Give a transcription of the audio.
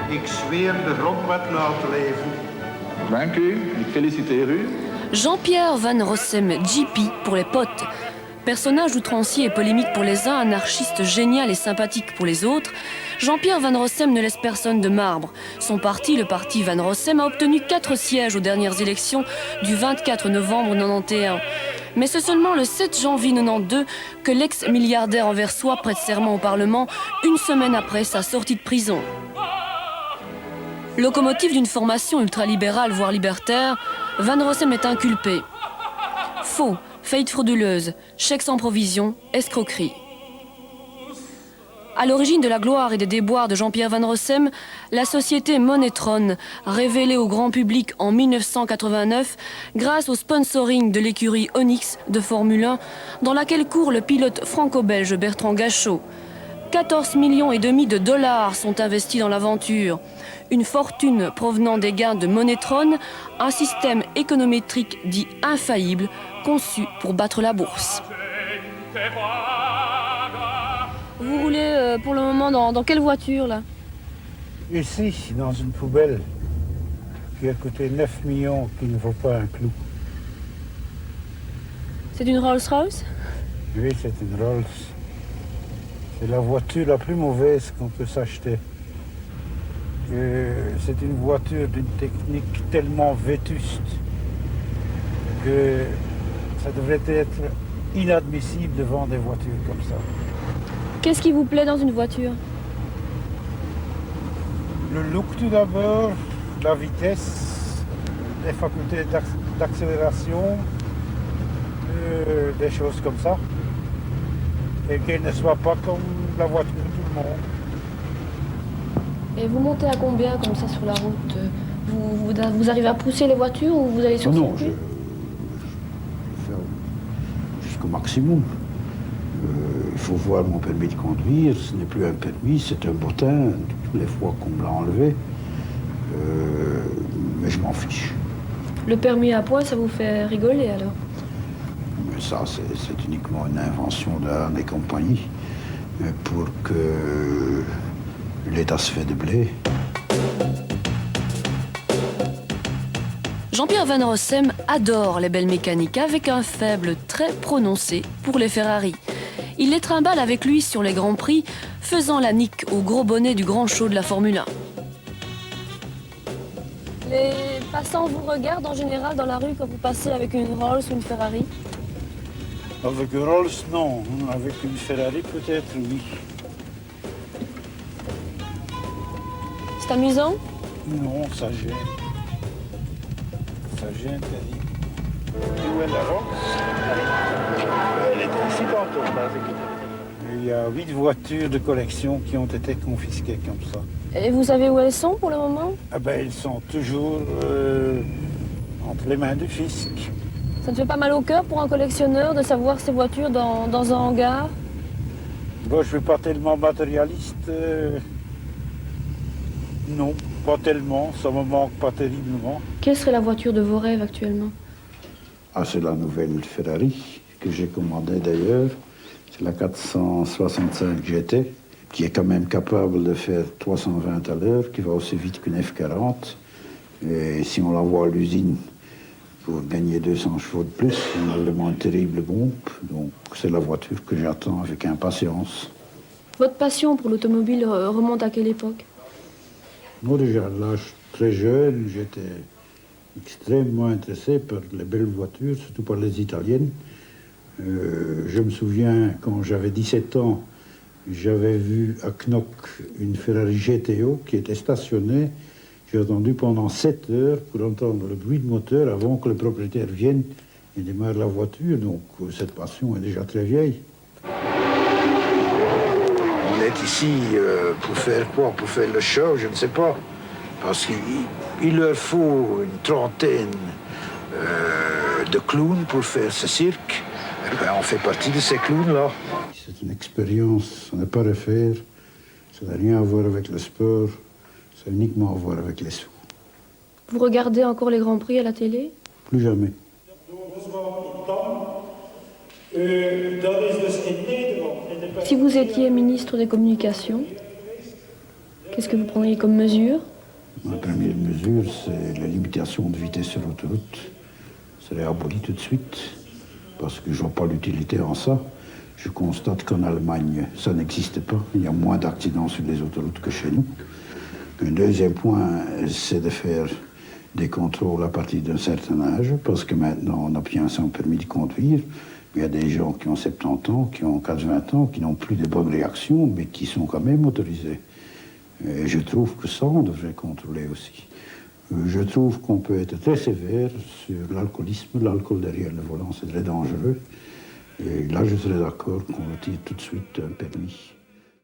Ik zweer de grondwet na te leven. Dank u, ik feliciteer u. Jean-Pierre Van Rossem, JP pour les potes. Personnage outrancier et polémique pour les uns, anarchiste génial et sympathique pour les autres, Jean-Pierre Van Rossem ne laisse personne de marbre. Son parti, le parti Van Rossem, a obtenu 4 sièges aux dernières élections du 24 novembre 1991. Mais c'est seulement le 7 janvier 1992 que l'ex-milliardaire anversois prête serment au Parlement, une semaine après sa sortie de prison. Locomotive d'une formation ultralibérale, voire libertaire, Van Rossem est inculpé. Faux, faillite frauduleuse, chèques sans provision, escroquerie. À l'origine de la gloire et des déboires de Jean-Pierre Van Rossem, la société Monetron, révélée au grand public en 1989 grâce au sponsoring de l'écurie Onyx de Formule 1, dans laquelle court le pilote franco-belge Bertrand Gachot. 14,5 millions de dollars sont investis dans l'aventure. Une fortune provenant des gains de Monetron, un système économétrique dit infaillible, conçu pour battre la bourse. Vous roulez pour le moment dans quelle voiture là? Ici, dans une poubelle qui a coûté 9 millions, qui ne vaut pas un clou. C'est une Rolls-Royce? Oui, c'est une Rolls. C'est la voiture la plus mauvaise qu'on peut s'acheter. C'est une voiture d'une technique tellement vétuste que ça devrait être inadmissible de vendre des voitures comme ça. Qu'est-ce qui vous plaît dans une voiture? Le look tout d'abord, la vitesse, les facultés d'accélération, des choses comme ça. Et qu'elle ne soit pas comme la voiture de tout le monde. Et vous montez à combien comme ça sur la route? Vous arrivez à pousser les voitures ou vous allez sur Non, circuit? je fais jusqu'au maximum. Il faut voir mon permis de conduire. Ce n'est plus un permis, c'est un bottin. Toutes les fois qu'on me l'a enlevé. Mais je m'en fiche. Le permis à points, ça vous fait rigoler alors? Mais ça, c'est uniquement une invention des compagnies pour que l'État se fait de blé. Jean-Pierre Van Rossem adore les belles mécaniques avec un faible très prononcé pour les Ferrari. Il les trimballe avec lui sur les grands prix, faisant la nique au gros bonnet du grand show de la Formule 1. Les passants vous regardent en général dans la rue quand vous passez avec une Rolls ou une Ferrari? Avec une Rolls, non. Avec une Ferrari, peut-être, oui. C'est amusant? Non, ça gêne. Ça gêne, terrible. Et où est la Rolls? Elle était ici tantôt, là. Il y a 8 voitures de collection qui ont été confisquées comme ça. Et vous savez où elles sont pour le moment? Ah ben, elles sont toujours entre les mains du fisc. Ça ne fait pas mal au cœur pour un collectionneur de savoir ces voitures dans un hangar? Bon, je ne suis pas tellement matérialiste. Non, pas tellement. Ça me manque pas terriblement. Quelle serait la voiture de vos rêves actuellement? Ah, c'est la nouvelle Ferrari que j'ai commandée d'ailleurs. C'est la 465 GT, qui est quand même capable de faire 320 à l'heure, qui va aussi vite qu'une F40. Et si on l'envoie à l'usine pour gagner 200 chevaux de plus, on a vraiment une terrible bombe. Donc c'est la voiture que j'attends avec impatience. Votre passion pour l'automobile remonte à quelle époque? Moi déjà, à l'âge très jeune, j'étais extrêmement intéressé par les belles voitures, surtout par les italiennes. Je me souviens, quand j'avais 17 ans, j'avais vu à Knock une Ferrari GTO qui était stationnée. J'ai attendu pendant 7 heures pour entendre le bruit de moteur avant que le propriétaire vienne et démarre la voiture. Donc cette passion est déjà très vieille. On est ici pour faire quoi? Pour faire le show, je ne sais pas. Parce qu'il leur faut une trentaine de clowns pour faire ce cirque. Eh ben, on fait partie de ces clowns-là. C'est une expérience, ça n'a pas à refaire. Ça n'a rien à voir avec le sport. Ça a uniquement à voir avec les sous. Vous regardez encore les Grands Prix à la télé? Plus jamais. Si vous étiez ministre des Communications, Qu'est-ce que vous prendriez comme mesure? Ma première mesure, c'est la limitation de vitesse sur l'autoroute. Ça l'est aboli tout de suite, parce que je ne vois pas l'utilité en ça. Je constate qu'en Allemagne, ça n'existe pas. Il y a moins d'accidents sur les autoroutes que chez nous. Un deuxième point, c'est de faire des contrôles à partir d'un certain âge, parce que maintenant, on obtient son permis de conduire. Il y a des gens qui ont 70 ans, qui ont 80 ans, qui n'ont plus de bonnes réactions, mais qui sont quand même autorisés. Et je trouve que ça, on devrait contrôler aussi. Je trouve qu'on peut être très sévère sur l'alcoolisme. L'alcool derrière le volant, c'est très dangereux. Et là, je serais d'accord qu'on retire tout de suite un permis.